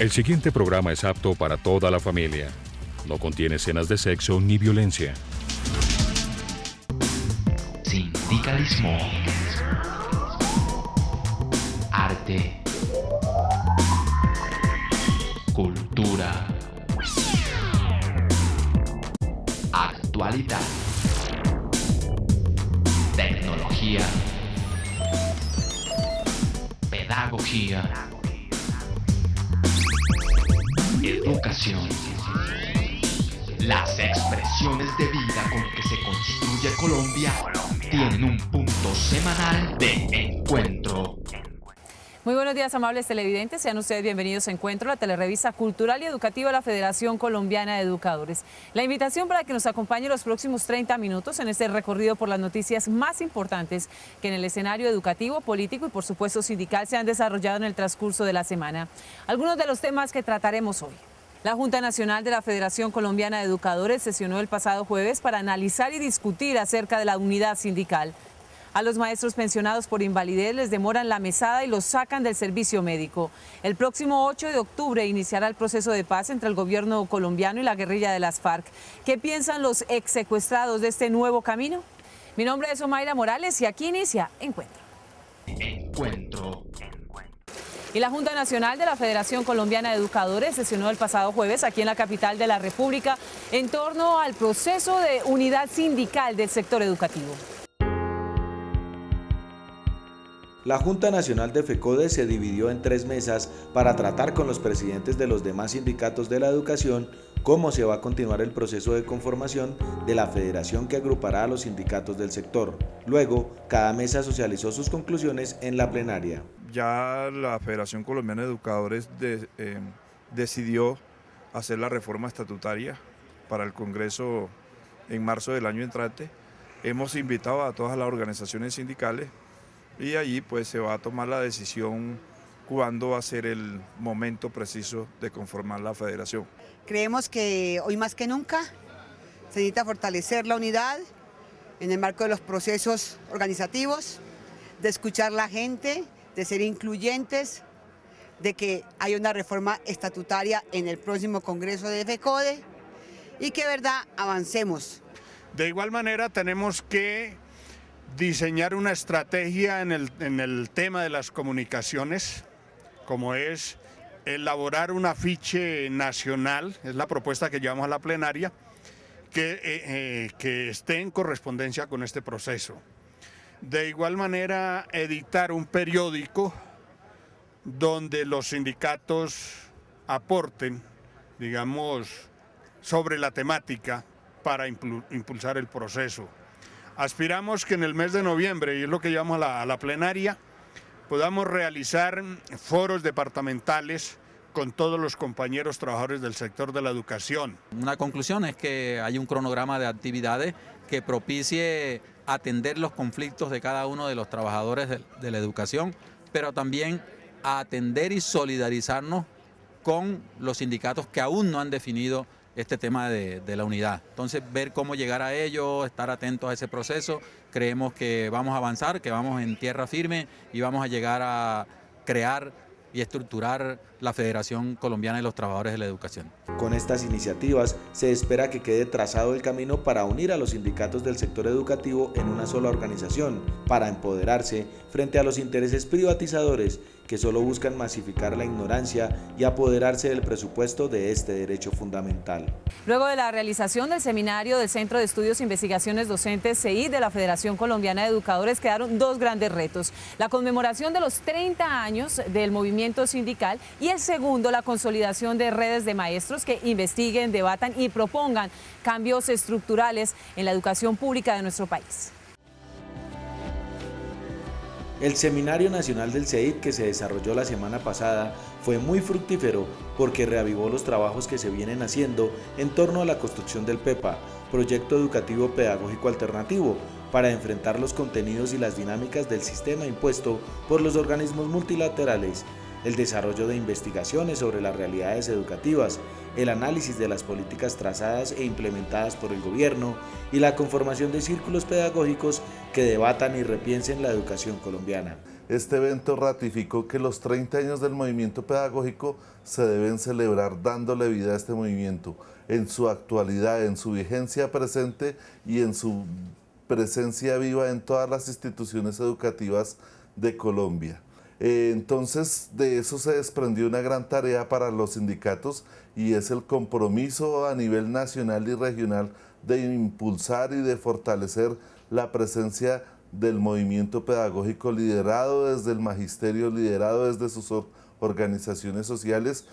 El siguiente programa es apto para toda la familia. No contiene escenas de sexo ni violencia. Sindicalismo. Arte. Cultura. Actualidad. Tecnología. Pedagogía. Educación. Las expresiones de vida con que se construye Colombia tienen un punto semanal de encuentro. Muy buenos días, amables televidentes. Sean ustedes bienvenidos a Encuentro, la telerrevista cultural y educativa de la Federación Colombiana de Educadores. La invitación para que nos acompañe los próximos 30 minutos en este recorrido por las noticias más importantes que en el escenario educativo, político y por supuesto sindical se han desarrollado en el transcurso de la semana. Algunos de los temas que trataremos hoy. La Junta Nacional de la Federación Colombiana de Educadores sesionó el pasado jueves para analizar y discutir acerca de la unidad sindical. A los maestros pensionados por invalidez les demoran la mesada y los sacan del servicio médico. El próximo 8 de octubre iniciará el proceso de paz entre el gobierno colombiano y la guerrilla de las FARC. ¿Qué piensan los exsecuestrados de este nuevo camino? Mi nombre es Omaira Morales y aquí inicia Encuentro. Y la Junta Nacional de la Federación Colombiana de Educadores sesionó el pasado jueves aquí en la capital de la República en torno al proceso de unidad sindical del sector educativo. La Junta Nacional de FECODE se dividió en 3 mesas para tratar con los presidentes de los demás sindicatos de la educación cómo se va a continuar el proceso de conformación de la federación que agrupará a los sindicatos del sector. Luego, cada mesa socializó sus conclusiones en la plenaria. Ya la Federación Colombiana de Educadores decidió hacer la reforma estatutaria para el Congreso en marzo del año entrante. Hemos invitado a todas las organizaciones sindicales y allí pues se va a tomar la decisión cuándo va a ser el momento preciso de conformar la federación. Creemos que hoy más que nunca se necesita fortalecer la unidad en el marco de los procesos organizativos, de escuchar a la gente, de ser incluyentes, de que haya una reforma estatutaria en el próximo Congreso de FECODE y que, verdad, avancemos. De igual manera tenemos que diseñar una estrategia en el tema de las comunicaciones, como es elaborar un afiche nacional, es la propuesta que llevamos a la plenaria, que esté en correspondencia con este proceso. De igual manera, editar un periódico donde los sindicatos aporten, digamos, sobre la temática para impulsar el proceso. Aspiramos que en el mes de noviembre, y es lo que llevamos a la plenaria, podamos realizar foros departamentales con todos los compañeros trabajadores del sector de la educación. Una conclusión es que hay un cronograma de actividades que propicie atender los conflictos de cada uno de los trabajadores de la educación, pero también a atender y solidarizarnos con los sindicatos que aún no han definido este tema de la unidad. Entonces, ver cómo llegar a ello, estar atentos a ese proceso. Creemos que vamos a avanzar, que vamos en tierra firme y vamos a llegar a crear y estructurar la Federación Colombiana de los Trabajadores de la Educación. Con estas iniciativas se espera que quede trazado el camino para unir a los sindicatos del sector educativo en una sola organización, para empoderarse frente a los intereses privatizadores que solo buscan masificar la ignorancia y apoderarse del presupuesto de este derecho fundamental. Luego de la realización del seminario del Centro de Estudios e Investigaciones Docentes CEID de la Federación Colombiana de Educadores quedaron 2 grandes retos: la conmemoración de los 30 años del movimiento sindical y el segundo, la consolidación de redes de maestros que investiguen, debatan y propongan cambios estructurales en la educación pública de nuestro país. El Seminario Nacional del CEID que se desarrolló la semana pasada fue muy fructífero porque reavivó los trabajos que se vienen haciendo en torno a la construcción del PEPA, Proyecto Educativo Pedagógico Alternativo, para enfrentar los contenidos y las dinámicas del sistema impuesto por los organismos multilaterales, el desarrollo de investigaciones sobre las realidades educativas, el análisis de las políticas trazadas e implementadas por el gobierno y la conformación de círculos pedagógicos que debatan y repiensen la educación colombiana. este evento ratificó que los 30 años del movimiento pedagógico se deben celebrar dándole vida a este movimiento, en su actualidad, en su vigencia presente y en su presencia viva en todas las instituciones educativas de Colombia. Entonces, de eso se desprendió una gran tarea para los sindicatos y es el compromiso a nivel nacional y regional de impulsar y de fortalecer la presencia del movimiento pedagógico liderado desde el magisterio, liderado desde sus organizaciones sociales,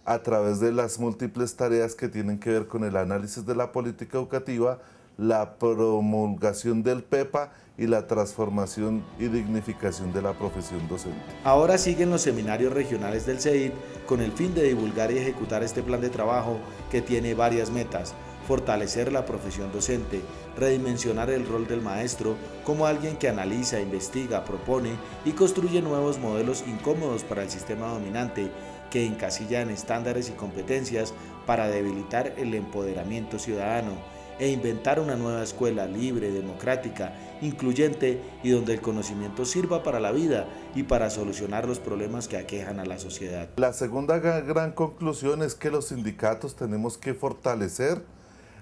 a través de las múltiples tareas que tienen que ver con el análisis de la política educativa, la promulgación del PEPA y la transformación y dignificación de la profesión docente. Ahora siguen los seminarios regionales del CEID con el fin de divulgar y ejecutar este plan de trabajo que tiene varias metas: fortalecer la profesión docente, redimensionar el rol del maestro como alguien que analiza, investiga, propone y construye nuevos modelos incómodos para el sistema dominante que encasilla en estándares y competencias para debilitar el empoderamiento ciudadano, e inventar una nueva escuela libre, democrática, incluyente y donde el conocimiento sirva para la vida y para solucionar los problemas que aquejan a la sociedad. La segunda gran conclusión es que los sindicatos tenemos que fortalecer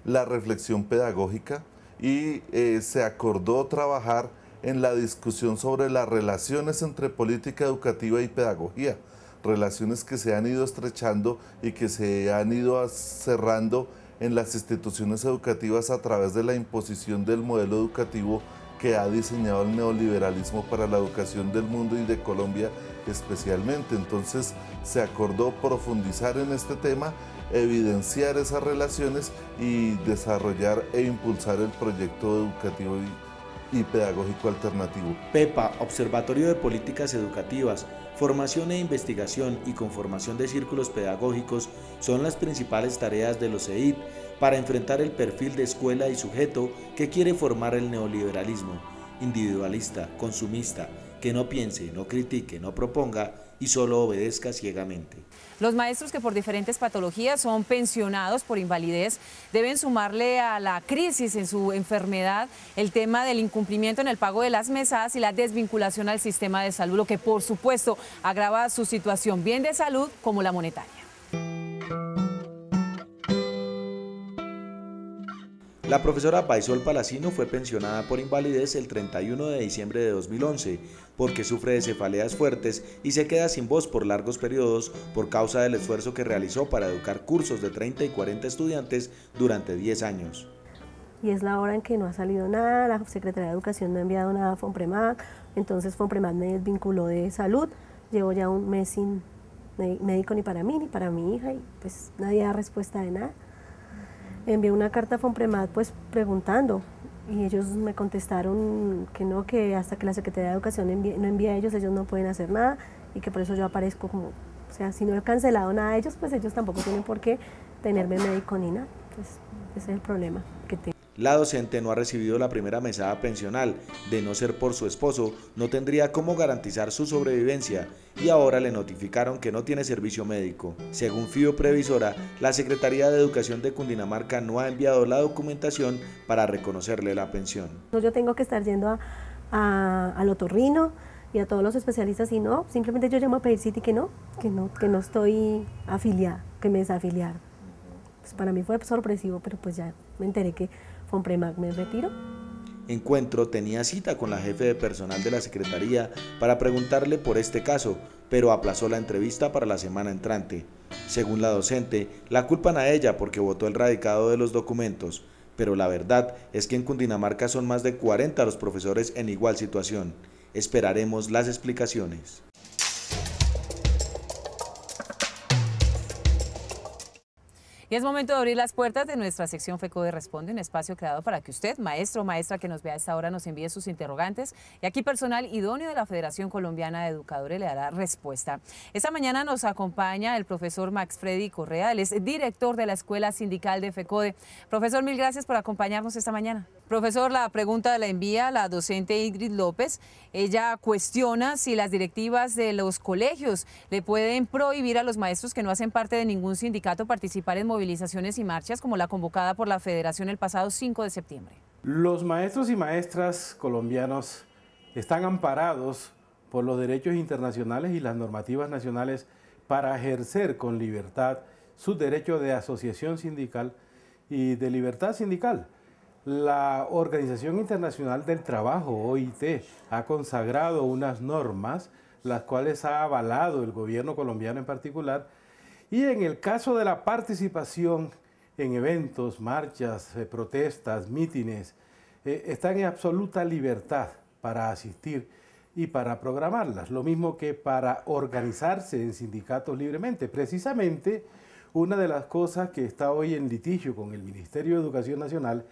la reflexión pedagógica y se acordó trabajar en la discusión sobre las relaciones entre política educativa y pedagogía, relaciones que se han ido estrechando y que se han ido cerrando en las instituciones educativas a través de la imposición del modelo educativo que ha diseñado el neoliberalismo para la educación del mundo y de Colombia especialmente. Entonces se acordó profundizar en este tema, evidenciar esas relaciones y desarrollar e impulsar el proyecto educativo y pedagógico alternativo. PEPA, Observatorio de Políticas Educativas, formación e investigación y conformación de círculos pedagógicos son las principales tareas de los CEID para enfrentar el perfil de escuela y sujeto que quiere formar el neoliberalismo, individualista, consumista, que no piense, no critique, no proponga y solo obedezca ciegamente. Los maestros que por diferentes patologías son pensionados por invalidez deben sumarle a la crisis en su enfermedad el tema del incumplimiento en el pago de las mesadas y la desvinculación al sistema de salud, lo que por supuesto agrava su situación bien de salud como la monetaria. La profesora Baisol Palacino fue pensionada por invalidez el 31 de diciembre de 2011 porque sufre de cefaleas fuertes y se queda sin voz por largos periodos por causa del esfuerzo que realizó para educar cursos de 30 y 40 estudiantes durante 10 años. Y es la hora en que no ha salido nada, la Secretaría de Educación no ha enviado nada a Fonpremag, entonces Fonpremag me desvinculó de salud, llevo ya un mes sin médico ni para mí ni para mi hija y pues nadie da respuesta de nada. Envié una carta a Fonpremag pues preguntando y ellos me contestaron que no, que hasta que la Secretaría de Educación no envíe a ellos no pueden hacer nada y que por eso yo aparezco como, o sea, si no he cancelado nada a ellos, pues ellos tampoco tienen por qué tenerme médico ni nada, entonces ese es el problema que tengo. La docente no ha recibido la primera mesada pensional, de no ser por su esposo, no tendría cómo garantizar su sobrevivencia y ahora le notificaron que no tiene servicio médico. Según FIO Previsora, la Secretaría de Educación de Cundinamarca no ha enviado la documentación para reconocerle la pensión. Yo tengo que estar yendo al otorrino y a todos los especialistas y no, simplemente yo llamo a pedir cita y que no estoy afiliada, que me desafiliaron. Pues para mí fue sorpresivo, pero pues ya me enteré que Fonpremag me retiro. Encuentro tenía cita con la jefe de personal de la Secretaría para preguntarle por este caso, pero aplazó la entrevista para la semana entrante. Según la docente, la culpan a ella porque votó el radicado de los documentos, pero la verdad es que en Cundinamarca son más de 40 los profesores en igual situación. Esperaremos las explicaciones. Y es momento de abrir las puertas de nuestra sección FECODE Responde, un espacio creado para que usted, maestro o maestra que nos vea a esta hora, nos envíe sus interrogantes y aquí personal idóneo de la Federación Colombiana de Educadores le dará respuesta. Esta mañana nos acompaña el profesor Max Freddy Correa, él es director de la Escuela Sindical de FECODE. Profesor, mil gracias por acompañarnos esta mañana. Profesor, la pregunta la envía la docente Ingrid López. Ella cuestiona si las directivas de los colegios le pueden prohibir a los maestros que no hacen parte de ningún sindicato participar en movilizaciones y marchas como la convocada por la Federación el pasado 5 de septiembre. Los maestros y maestras colombianos están amparados por los derechos internacionales y las normativas nacionales para ejercer con libertad su derecho de asociación sindical y de libertad sindical. La Organización Internacional del Trabajo, OIT, ha consagrado unas normas, las cuales ha avalado el gobierno colombiano en particular, y en el caso de la participación en eventos, marchas, protestas, mítines, están en absoluta libertad para asistir y para programarlas, lo mismo que para organizarse en sindicatos libremente. Precisamente, una de las cosas que está hoy en litigio con el Ministerio de Educación Nacional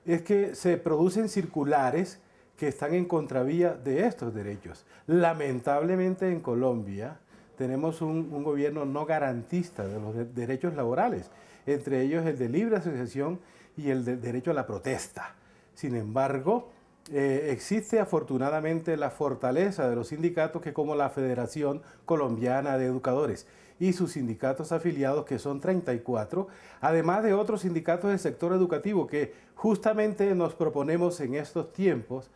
es que se producen circulares que están en contravía de estos derechos. Lamentablemente en Colombia tenemos un gobierno no garantista de los derechos laborales, entre ellos el de libre asociación y el de derecho a la protesta. Sin embargo, existe afortunadamente la fortaleza de los sindicatos que como la Federación Colombiana de Educadores y sus sindicatos afiliados, que son 34, además de otros sindicatos del sector educativo que justamente nos proponemos en estos tiempos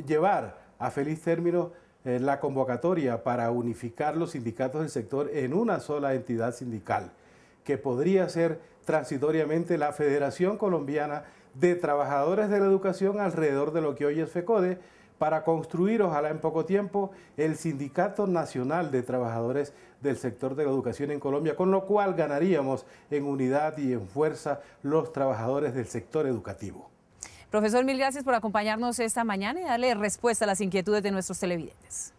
llevar a feliz término la convocatoria para unificar los sindicatos del sector en una sola entidad sindical, que podría ser transitoriamente la Federación Colombiana de Trabajadores de la Educación alrededor de lo que hoy es FECODE, para construir, ojalá en poco tiempo, el Sindicato Nacional de Trabajadores del Sector de la Educación en Colombia, con lo cual ganaríamos en unidad y en fuerza los trabajadores del sector educativo. Profesor, mil gracias por acompañarnos esta mañana y darle respuesta a las inquietudes de nuestros televidentes.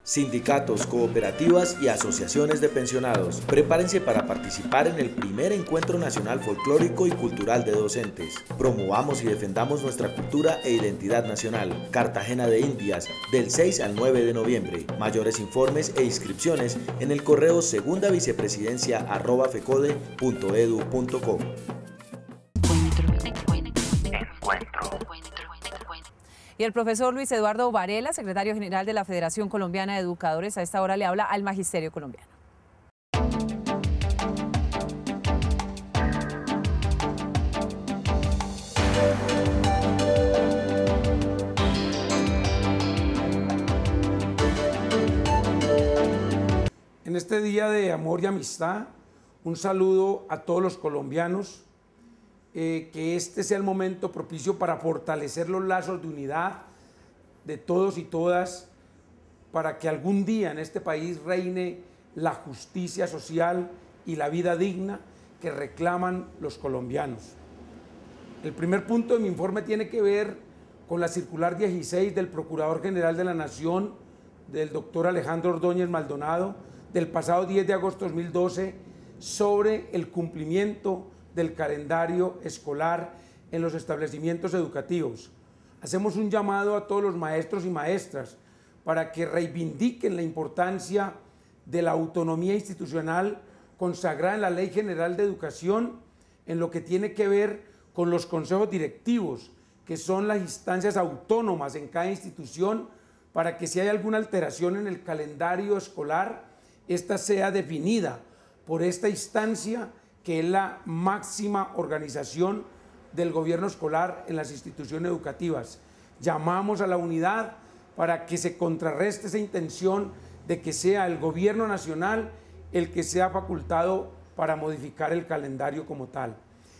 Sindicatos, cooperativas y asociaciones de pensionados, prepárense para participar en el primer Encuentro Nacional Folclórico y Cultural de Docentes. Promovamos y defendamos nuestra cultura e identidad nacional. Cartagena de Indias, del 6 al 9 de noviembre. Mayores informes e inscripciones en el correo segundavicepresidencia@fecode.edu.co. Y el profesor Luis Eduardo Varela, secretario general de la Federación Colombiana de Educadores, a esta hora le habla al Magisterio Colombiano. En este día de amor y amistad, un saludo a todos los colombianos. Que este sea el momento propicio para fortalecer los lazos de unidad de todos y todas, para que algún día en este país reine la justicia social y la vida digna que reclaman los colombianos. El primer punto de mi informe tiene que ver con la circular 16 del Procurador General de la Nación, del doctor Alejandro Ordóñez Maldonado, del pasado 10 de agosto de 2012, sobre el cumplimiento del calendario escolar en los establecimientos educativos. Hacemos un llamado a todos los maestros y maestras para que reivindiquen la importancia de la autonomía institucional consagrada en la Ley General de Educación en lo que tiene que ver con los consejos directivos, que son las instancias autónomas en cada institución, para que si hay alguna alteración en el calendario escolar, esta sea definida por esta instancia que es la máxima organización del gobierno escolar en las instituciones educativas. Llamamos a la unidad para que se contrarreste esa intención de que sea el gobierno nacional el que sea facultado para modificar el calendario como tal.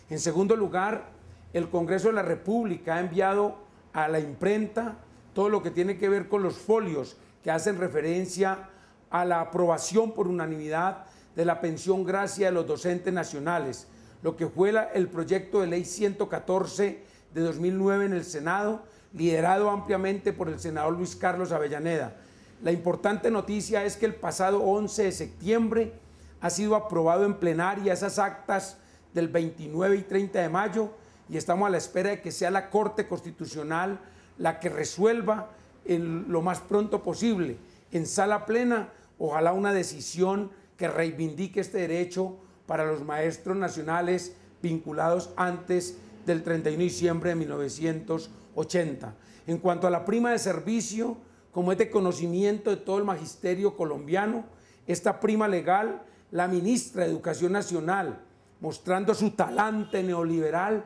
En segundo lugar, el Congreso de la República ha enviado a la imprenta todo lo que tiene que ver con los folios que hacen referencia a la aprobación por unanimidad de la pensión gracia de los docentes nacionales, lo que fue el proyecto de ley 114 de 2009 en el Senado, liderado ampliamente por el senador Luis Carlos Avellaneda. La importante noticia es que el pasado 11 de septiembre ha sido aprobado en plenaria esas actas del 29 y 30 de mayo y estamos a la espera de que sea la Corte Constitucional la que resuelva lo más pronto posible, en sala plena, ojalá una decisión que reivindique este derecho para los maestros nacionales vinculados antes del 31 de diciembre de 1980. En cuanto a la prima de servicio, como es de conocimiento de todo el magisterio colombiano, esta prima legal, la ministra de Educación Nacional, mostrando su talante neoliberal,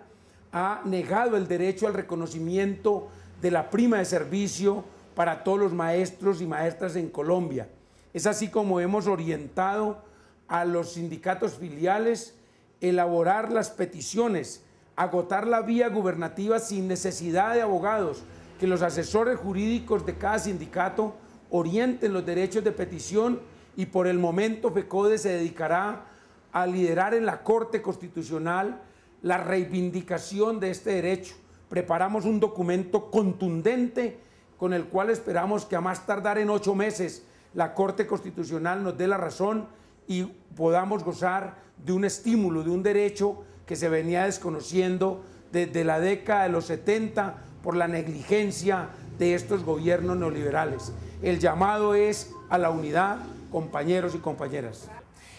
ha negado el derecho al reconocimiento de la prima de servicio para todos los maestros y maestras en Colombia. Es así como hemos orientado a los sindicatos filiales elaborar las peticiones, agotar la vía gubernativa sin necesidad de abogados, que los asesores jurídicos de cada sindicato orienten los derechos de petición, y por el momento FECODE se dedicará a liderar en la Corte Constitucional la reivindicación de este derecho. Preparamos un documento contundente con el cual esperamos que a más tardar en 8 meses la Corte Constitucional nos dé la razón y podamos gozar de un estímulo, de un derecho que se venía desconociendo desde la década de los 70 por la negligencia de estos gobiernos neoliberales. El llamado es a la unidad, compañeros y compañeras.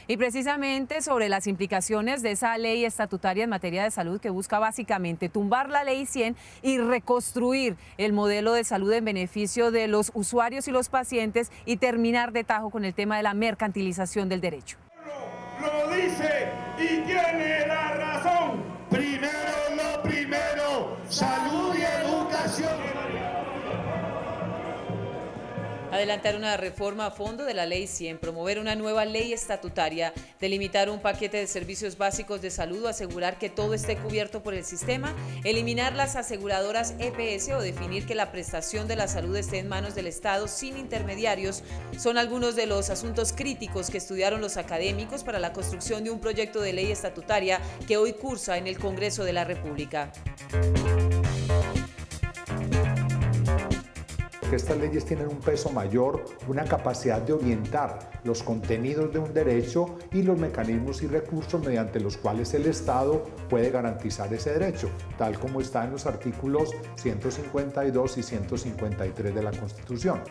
Y precisamente sobre las implicaciones de esa ley estatutaria en materia de salud que busca básicamente tumbar la ley 100 y reconstruir el modelo de salud en beneficio de los usuarios y los pacientes y terminar de tajo con el tema de la mercantilización del derecho. Lo dice y tiene la razón. Primero lo primero, salud y educación. Adelantar una reforma a fondo de la Ley 100, promover una nueva ley estatutaria, delimitar un paquete de servicios básicos de salud o asegurar que todo esté cubierto por el sistema, eliminar las aseguradoras EPS o definir que la prestación de la salud esté en manos del Estado sin intermediarios, son algunos de los asuntos críticos que estudiaron los académicos para la construcción de un proyecto de ley estatutaria que hoy cursa en el Congreso de la República. Que estas leyes tienen un peso mayor, una capacidad de orientar los contenidos de un derecho y los mecanismos y recursos mediante los cuales el Estado puede garantizar ese derecho, tal como está en los artículos 152 y 153 de la Constitución.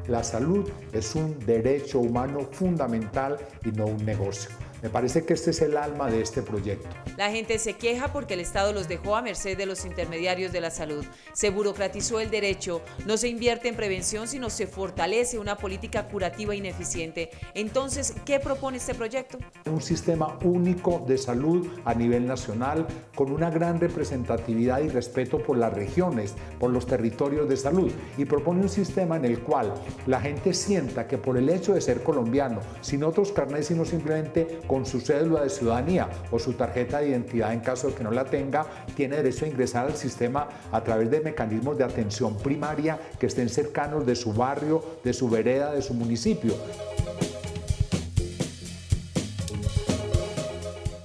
La salud es un derecho humano fundamental y no un negocio. Me parece que este es el alma de este proyecto. La gente se queja porque el Estado los dejó a merced de los intermediarios de la salud. Se burocratizó el derecho, no se invierte en prevención, sino se fortalece una política curativa ineficiente. Entonces, ¿qué propone este proyecto? Un sistema único de salud a nivel nacional, con una gran representatividad y respeto por las regiones, por los territorios de salud. Y propone un sistema en el cual la gente sienta que por el hecho de ser colombiano, sin otros carnets, sino simplemente con su cédula de ciudadanía o su tarjeta de identidad en caso de que no la tenga, tiene derecho a ingresar al sistema a través de mecanismos de atención primaria que estén cercanos de su barrio, de su vereda, de su municipio.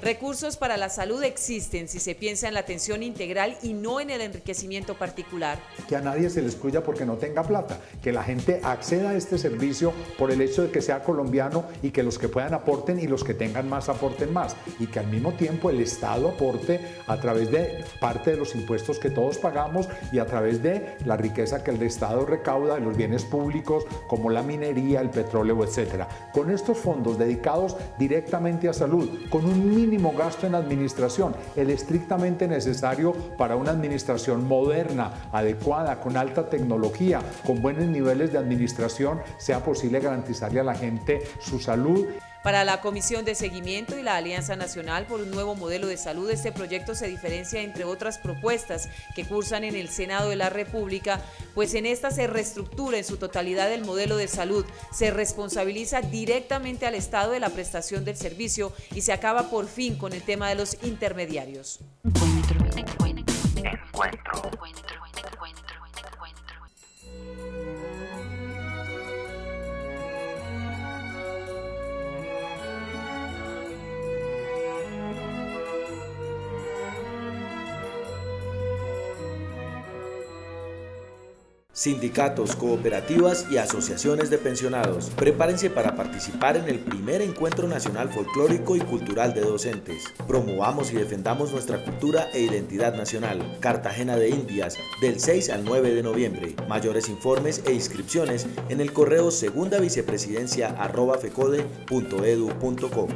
Recursos para la salud existen si se piensa en la atención integral y no en el enriquecimiento particular. Que a nadie se le excluya porque no tenga plata, que la gente acceda a este servicio por el hecho de que sea colombiano y que los que puedan aporten y los que tengan más aporten más, y que al mismo tiempo el Estado aporte a través de parte de los impuestos que todos pagamos y a través de la riqueza que el Estado recauda de los bienes públicos como la minería, el petróleo, etc. Con estos fondos dedicados directamente a salud, con un mínimo gasto en administración, el estrictamente necesario para una administración moderna, adecuada, con alta tecnología, con buenos niveles de administración, sea posible garantizarle a la gente su salud. Para la Comisión de Seguimiento y la Alianza Nacional por un Nuevo Modelo de Salud, este proyecto se diferencia entre otras propuestas que cursan en el Senado de la República, pues en esta se reestructura en su totalidad el modelo de salud, se responsabiliza directamente al Estado de la prestación del servicio y se acaba por fin con el tema de los intermediarios. Sindicatos, cooperativas y asociaciones de pensionados, prepárense para participar en el primer Encuentro Nacional Folclórico y Cultural de Docentes. Promovamos y defendamos nuestra cultura e identidad nacional. Cartagena de Indias, del 6 al 9 de noviembre. Mayores informes e inscripciones en el correo segundavicepresidencia@fecode.edu.co.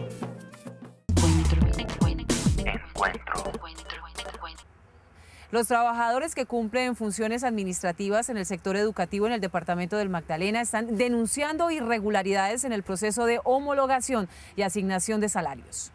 Los trabajadores que cumplen funciones administrativas en el sector educativo en el departamento del Magdalena están denunciando irregularidades en el proceso de homologación y asignación de salarios.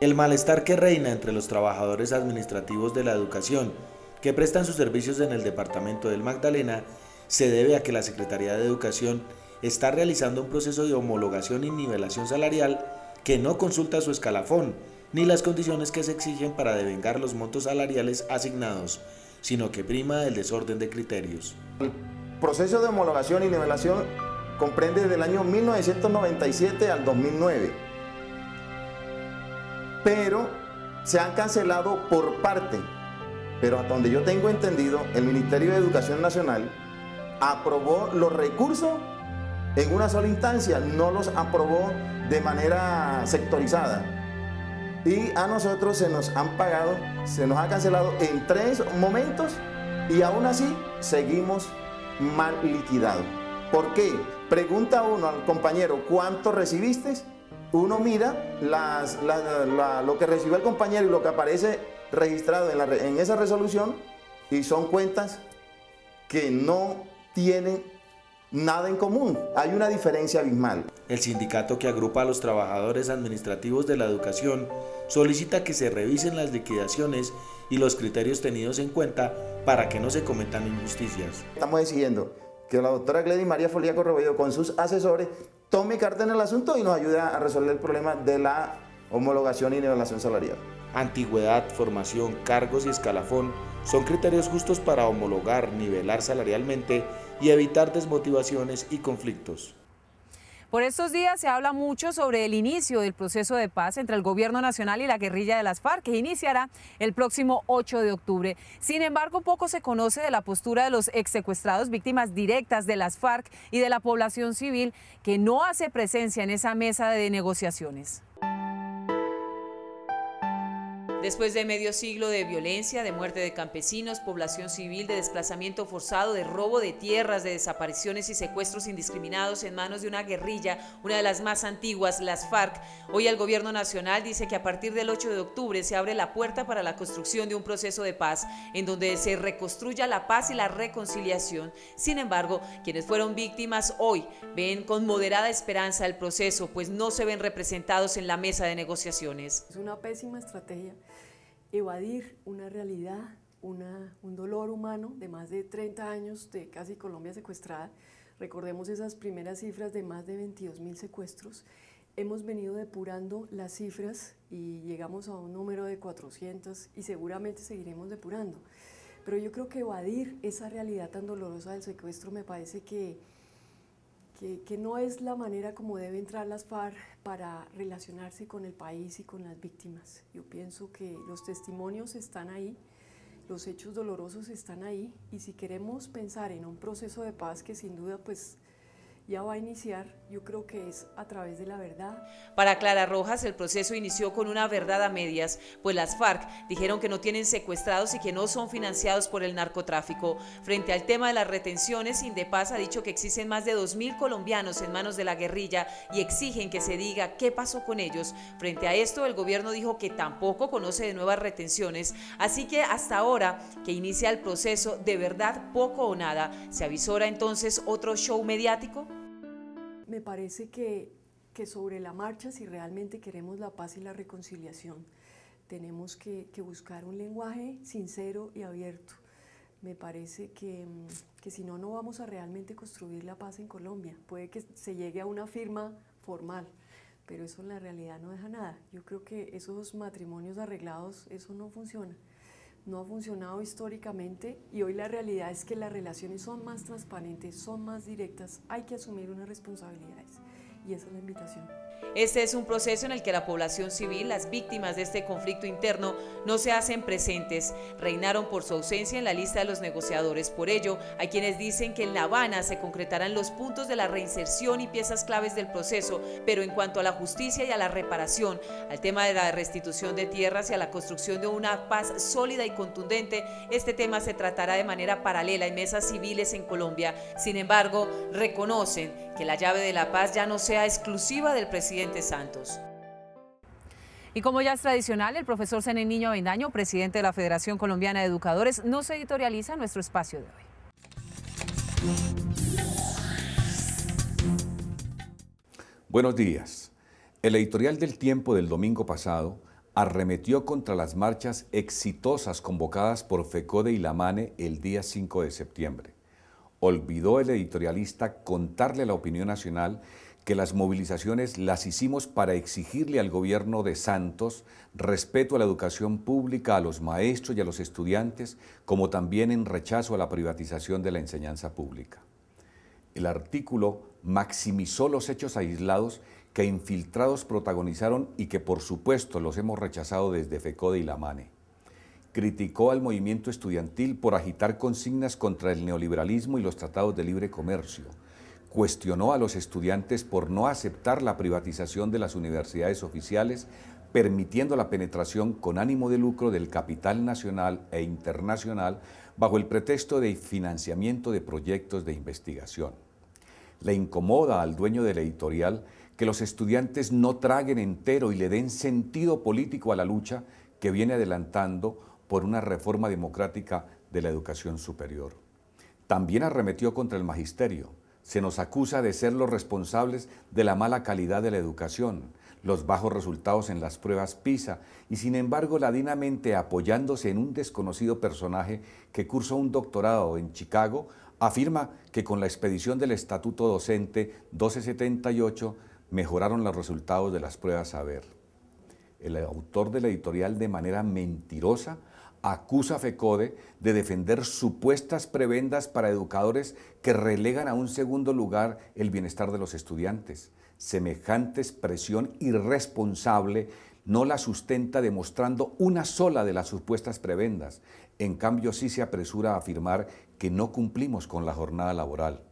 El malestar que reina entre los trabajadores administrativos de la educación que prestan sus servicios en el departamento del Magdalena se debe a que la Secretaría de Educación está realizando un proceso de homologación y nivelación salarial que no consulta su escalafón ni las condiciones que se exigen para devengar los montos salariales asignados, sino que prima el desorden de criterios. El proceso de homologación y nivelación comprende desde el año 1997 al 2009, pero se han cancelado por parte, pero hasta donde yo tengo entendido, el Ministerio de Educación Nacional aprobó los recursos en una sola instancia, no los aprobó de manera sectorizada. Y a nosotros se nos han pagado, se nos ha cancelado en 3 momentos y aún así seguimos mal liquidados. ¿Por qué? Pregunta uno al compañero, ¿cuánto recibiste? Uno mira lo que recibió el compañero y lo que aparece registrado en esa resolución y son cuentas que no tienen nada en común, hay una diferencia abismal. El sindicato que agrupa a los trabajadores administrativos de la educación solicita que se revisen las liquidaciones y los criterios tenidos en cuenta para que no se cometan injusticias. Estamos exigiendo que la doctora Gladys María Folía Correbolledo con sus asesores tome carta en el asunto y nos ayude a resolver el problema de la homologación y nivelación salarial. Antigüedad, formación, cargos y escalafón son criterios justos para homologar, nivelar salarialmente y evitar desmotivaciones y conflictos. Por estos días se habla mucho sobre el inicio del proceso de paz entre el gobierno nacional y la guerrilla de las FARC, que iniciará el próximo 8 de octubre. Sin embargo, poco se conoce de la postura de los exsecuestrados, víctimas directas de las FARC y de la población civil, que no hace presencia en esa mesa de negociaciones. Después de medio siglo de violencia, de muerte de campesinos, población civil, de desplazamiento forzado, de robo de tierras, de desapariciones y secuestros indiscriminados en manos de una guerrilla, una de las más antiguas, las FARC, hoy el gobierno nacional dice que a partir del 8 de octubre se abre la puerta para la construcción de un proceso de paz, en donde se reconstruya la paz y la reconciliación. Sin embargo, quienes fueron víctimas hoy ven con moderada esperanza el proceso, pues no se ven representados en la mesa de negociaciones. Es una pésima estrategia evadir una realidad, un dolor humano de más de 30 años de casi Colombia secuestrada. Recordemos esas primeras cifras de más de 22.000 secuestros. Hemos venido depurando las cifras y llegamos a un número de 400 y seguramente seguiremos depurando. Pero yo creo que evadir esa realidad tan dolorosa del secuestro me parece que no es la manera como debe entrar las FARC para relacionarse con el país y con las víctimas. Yo pienso que los testimonios están ahí, los hechos dolorosos están ahí, y si queremos pensar en un proceso de paz que sin duda pues ya va a iniciar, yo creo que es a través de la verdad. Para Clara Rojas, el proceso inició con una verdad a medias, pues las FARC dijeron que no tienen secuestrados y que no son financiados por el narcotráfico. Frente al tema de las retenciones, Indepaz ha dicho que existen más de 2.000 colombianos en manos de la guerrilla y exigen que se diga qué pasó con ellos. Frente a esto, el gobierno dijo que tampoco conoce de nuevas retenciones, así que hasta ahora que inicia el proceso, de verdad poco o nada. ¿Se avisora entonces otro show mediático? Me parece que sobre la marcha, si realmente queremos la paz y la reconciliación, tenemos que buscar un lenguaje sincero y abierto. Me parece que si no, no vamos a realmente construir la paz en Colombia. Puede que se llegue a una firma formal, pero eso en la realidad no deja nada. Yo creo que esos matrimonios arreglados, eso no funciona. No ha funcionado históricamente y hoy la realidad es que las relaciones son más transparentes, son más directas, hay que asumir unas responsabilidades y esa es la invitación. Este es un proceso en el que la población civil, las víctimas de este conflicto interno, no se hacen presentes, reinaron por su ausencia en la lista de los negociadores. Por ello, hay quienes dicen que en La Habana se concretarán los puntos de la reinserción y piezas claves del proceso, pero en cuanto a la justicia y a la reparación, al tema de la restitución de tierras y a la construcción de una paz sólida y contundente, este tema se tratará de manera paralela en mesas civiles en Colombia. Sin embargo, reconocen que la llave de la paz ya no sea exclusiva del presidente presidente Santos. Y como ya es tradicional, el profesor Zenén Niño Avendaño, presidente de la Federación Colombiana de Educadores, nos editorializa nuestro espacio de hoy. Buenos días. El editorial del Tiempo del domingo pasado arremetió contra las marchas exitosas convocadas por FECODE y la MANE el día 5 de septiembre. Olvidó el editorialista contarle a la opinión nacional que las movilizaciones las hicimos para exigirle al gobierno de Santos respeto a la educación pública, a los maestros y a los estudiantes, como también en rechazo a la privatización de la enseñanza pública. El artículo maximizó los hechos aislados que infiltrados protagonizaron y que por supuesto los hemos rechazado desde FECODE y la MANE. Criticó al movimiento estudiantil por agitar consignas contra el neoliberalismo y los tratados de libre comercio. Cuestionó a los estudiantes por no aceptar la privatización de las universidades oficiales, permitiendo la penetración con ánimo de lucro del capital nacional e internacional bajo el pretexto de financiamiento de proyectos de investigación. Le incomoda al dueño del editorial que los estudiantes no traguen entero y le den sentido político a la lucha que viene adelantando por una reforma democrática de la educación superior. También arremetió contra el magisterio. Se nos acusa de ser los responsables de la mala calidad de la educación, los bajos resultados en las pruebas PISA y sin embargo ladinamente apoyándose en un desconocido personaje que cursó un doctorado en Chicago, afirma que con la expedición del Estatuto Docente 1278 mejoraron los resultados de las pruebas Saber. El autor del editorial de manera mentirosa acusa a FECODE de defender supuestas prebendas para educadores que relegan a un segundo lugar el bienestar de los estudiantes. Semejante expresión irresponsable no la sustenta demostrando una sola de las supuestas prebendas. En cambio, sí se apresura a afirmar que no cumplimos con la jornada laboral.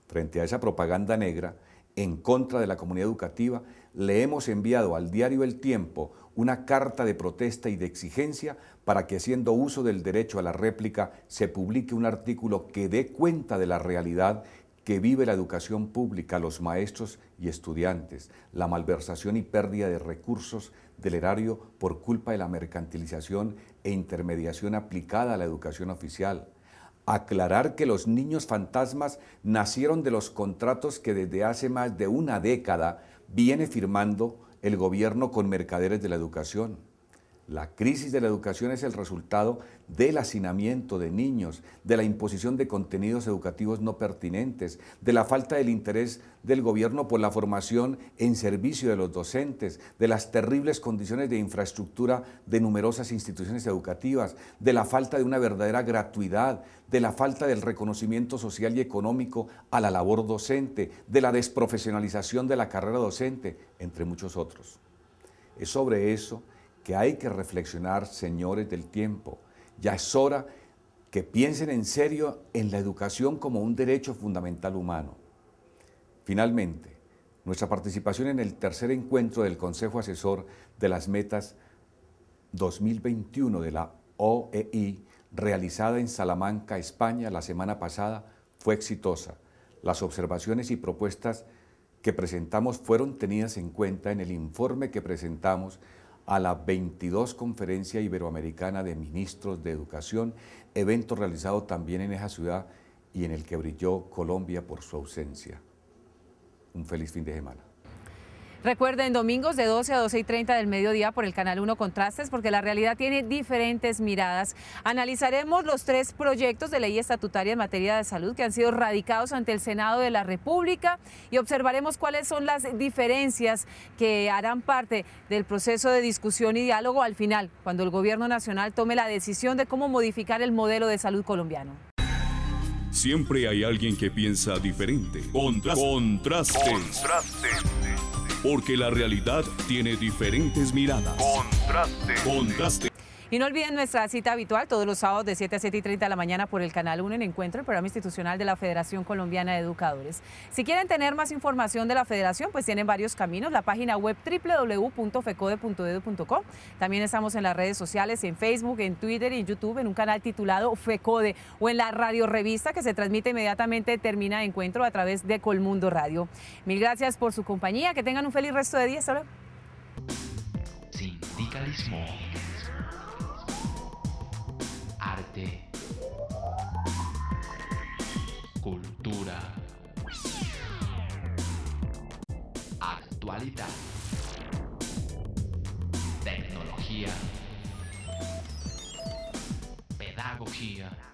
Frente a esa propaganda negra, en contra de la comunidad educativa, le hemos enviado al diario El Tiempo una carta de protesta y de exigencia para que, haciendo uso del derecho a la réplica, se publique un artículo que dé cuenta de la realidad que vive la educación pública, los maestros y estudiantes, la malversación y pérdida de recursos del erario por culpa de la mercantilización e intermediación aplicada a la educación oficial. Aclarar que los niños fantasmas nacieron de los contratos que desde hace más de una década viene firmando el gobierno con mercaderes de la educación. La crisis de la educación es el resultado del hacinamiento de niños, de la imposición de contenidos educativos no pertinentes, de la falta del interés del gobierno por la formación en servicio de los docentes, de las terribles condiciones de infraestructura de numerosas instituciones educativas, de la falta de una verdadera gratuidad, de la falta del reconocimiento social y económico a la labor docente, de la desprofesionalización de la carrera docente, entre muchos otros. Es sobre eso que hay que reflexionar, señores del Tiempo. Ya es hora que piensen en serio en la educación como un derecho fundamental humano. Finalmente, nuestra participación en el tercer encuentro del Consejo Asesor de las Metas 2021 de la OEI, realizada en Salamanca, España, la semana pasada, fue exitosa. Las observaciones y propuestas que presentamos fueron tenidas en cuenta en el informe que presentamos a la 22 Conferencia Iberoamericana de Ministros de Educación, evento realizado también en esa ciudad y en el que brilló Colombia por su ausencia. Un feliz fin de semana. Recuerden, domingos de 12 a 12:30 del mediodía por el Canal 1 Contrastes, porque la realidad tiene diferentes miradas. Analizaremos los 3 proyectos de ley estatutaria en materia de salud que han sido radicados ante el Senado de la República y observaremos cuáles son las diferencias que harán parte del proceso de discusión y diálogo al final, cuando el Gobierno Nacional tome la decisión de cómo modificar el modelo de salud colombiano. Siempre hay alguien que piensa diferente. Contrastes. Porque la realidad tiene diferentes miradas. Contraste. Y no olviden nuestra cita habitual todos los sábados de 7 a 7:30 de la mañana por el Canal 1 en Encuentro, el programa institucional de la Federación Colombiana de Educadores. Si quieren tener más información de la Federación, pues tienen varios caminos. La página web www.fecode.edu.co. También estamos en las redes sociales, en Facebook, en Twitter y en YouTube, en un canal titulado FECODE, o en la radio revista que se transmite inmediatamente termina Encuentro a través de Colmundo Radio. Mil gracias por su compañía, que tengan un feliz resto de día. Hasta luego. Sindicalismo, arte, cultura, actualidad, tecnología, pedagogía.